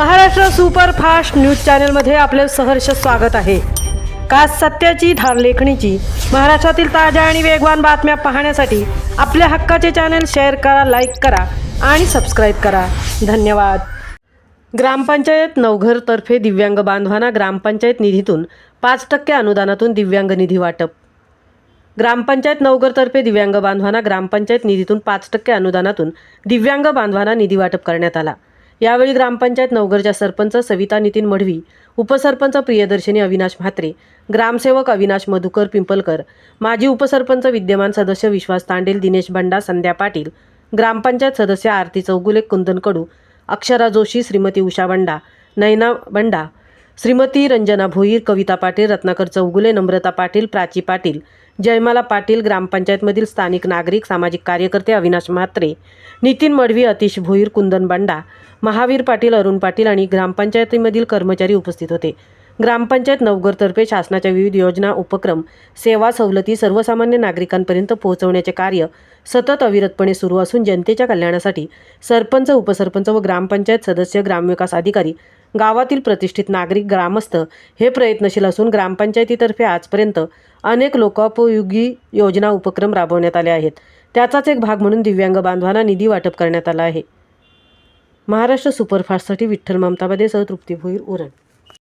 Maharashtra superfast news चॅनलमध्ये आपले सहर्ष स्वागत आहे। खास सत्याची धार लेखणीची महाराष्ट्रातील ताज्या आणि वेगवान बातम्या पाहण्यासाठी आपल्या हक्काचे चॅनल शेअर करा, लाईक करा आणि सबस्क्राईब करा। धन्यवाद। ग्रामपंचायत नवघर तर्फे दिव्यांग बांधवांना ग्रामपंचायत निधीतून 5% अनुदानातून दिव्यांग निधी वाटप। ग्रामपंचायत नवघर तर्फे दिव्यांग बांधवांना ग्रामपंचायत निधीतून 5% अनुदानातून दिव्यांग बांधवांना निधी वाटप करण्यात आला। यावेळी ग्रामपंचायत नवघरच्या सरपंच सविता नितीन मढवी, उपसरपंच प्रियदर्शनी अविनाश म्हात्रे, ग्रामसेवक अविनाश मधुकर पिंपलकर, माजी उपसरपंच विद्यमान सदस्य विश्वास तांडेल, दिनेश बंडा, संध्या पाटील, ग्रामपंचायत सदस्य आरती चौगुले, कुंदन कडू, अक्षरा जोशी, श्रीमती उषा बंडा, नयना बंडा, श्रीमती रंजना भोईर, कविता पाटील, रत्नाकर चौगुले, नम्रता पाटील, प्राची पाटील, जयमाला पाटील, ग्रामपंचायतमधील स्थानिक नागरिक, सामाजिक कार्यकर्ते अविनाश म्हात्रे, नितीन मढवी, अतिश भोईर, कुंदन बंडा, महावीर पाटील, अरुण पाटील आणि ग्रामपंचायतीमधील कर्मचारी उपस्थित होते। ग्रामपंचायत नवघरतर्फे शासनाच्या विविध योजना, उपक्रम, सेवा सवलती सर्वसामान्य नागरिकांपर्यंत पोहोचवण्याचे कार्य सतत अविरतपणे सुरू असून जनतेच्या कल्याणासाठी सरपंच, उपसरपंच व ग्रामपंचायत सदस्य, ग्रामविकास अधिकारी, गावातील प्रतिष्ठित नागरिक, ग्रामस्थ हे प्रयत्नशील असून ग्रामपंचायतीतर्फे आजपर्यंत अनेक लोकोपयोगी योजना, उपक्रम राबवण्यात आले आहेत। त्याचाच एक भाग म्हणून दिव्यांग बांधवांना निधी वाटप करण्यात आला आहे। महाराष्ट्र सुपरफास्टसाठी विठ्ठल ममताबादेसह तृप्ती भोईर, उरण।